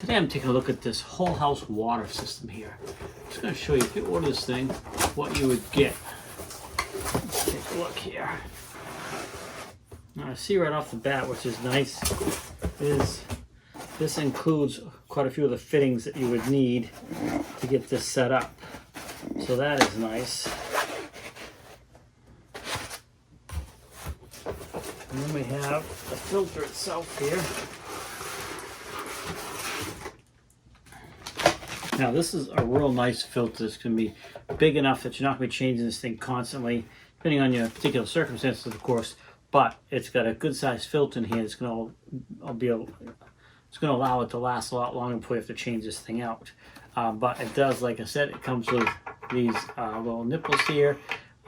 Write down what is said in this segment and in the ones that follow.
Today I'm taking a look at this whole house water system here. I'm just going to show you, if you order this thing, what you would get. Let's take a look here. Now I see right off the bat, which is nice, is this includes quite a few of the fittings that you would need to get this set up. So that is nice. And then we have the filter itself here. Now this is a real nice filter. It's going to be big enough that you're not going to be changing this thing constantly, depending on your particular circumstances, of course. But it's got a good sized filter in here. It's going to allow it to last a lot longer before you have to change this thing out. But it does, like I said, it comes with these little nipples here,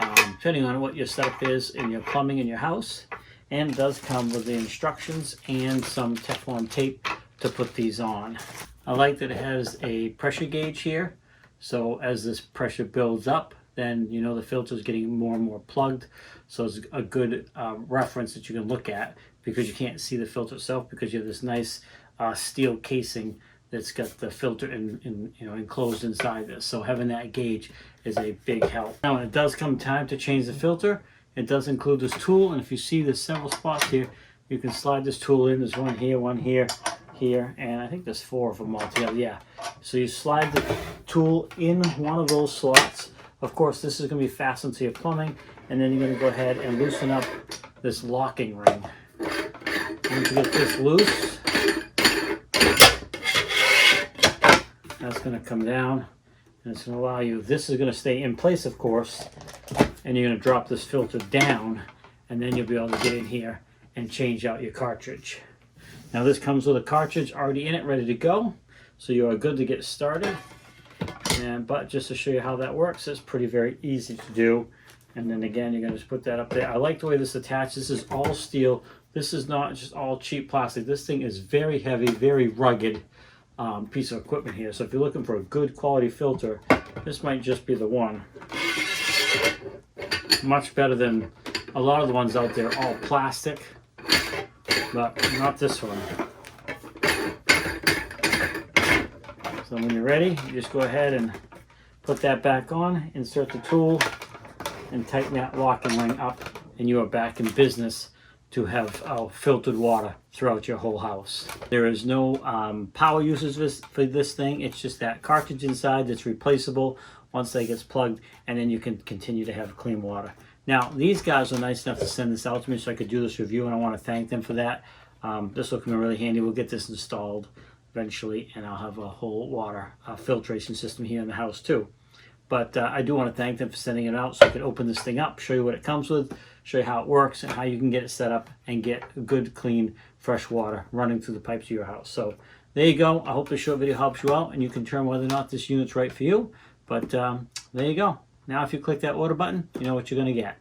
depending on what your setup is in your plumbing in your house. And it does come with the instructions and some Teflon tape to put these on. I like that it has a pressure gauge here, so as this pressure builds up, then you know the filter is getting more and more plugged. So it's a good reference that you can look at, because you can't see the filter itself because you have this nice steel casing that's got the filter enclosed inside this. So having that gauge is a big help. Now when it does come time to change the filter, it does include this tool, and if you see there's several spots here, you can slide this tool in. There's one here, here, and I think there's 4 of them all together. Yeah, so you slide the tool in one of those slots. Of course, this is going to be fastened to your plumbing, and then you're going to go ahead and loosen up this locking ring. Once you get this loose, that's going to come down, and it's going to allow you, this is going to stay in place, of course, and you're going to drop this filter down, and then you'll be able to get in here and change out your cartridge. Now this comes with a cartridge already in it, ready to go, so you are good to get started. But just to show you how that works, it's very easy to do. And then again, you're going to just put that up there. I like the way this attaches. This is all steel. This is not just all cheap plastic. This thing is very heavy, very rugged piece of equipment here. So if you're looking for a good quality filter, this might just be the one. Much better than a lot of the ones out there, all plastic. But not this one. So when you're ready, you just go ahead and put that back on, insert the tool, and tighten that locking ring up, and you are back in business to have filtered water throughout your whole house. There is no power uses for this thing. It's just that cartridge inside that's replaceable once that gets plugged, and then you can continue to have clean water. Now, these guys are nice enough to send this out to me so I could do this review, and I want to thank them for that. This will come in really handy. We'll get this installed eventually, and I'll have a whole water filtration system here in the house too. But I do want to thank them for sending it out so I could open this thing up, show you what it comes with, show you how it works, and how you can get it set up and get good, clean, fresh water running through the pipes of your house. So there you go. I hope this short video helps you out, and you can determine whether or not this unit's right for you. But there you go. Now if you click that order button, you know what you're going to get.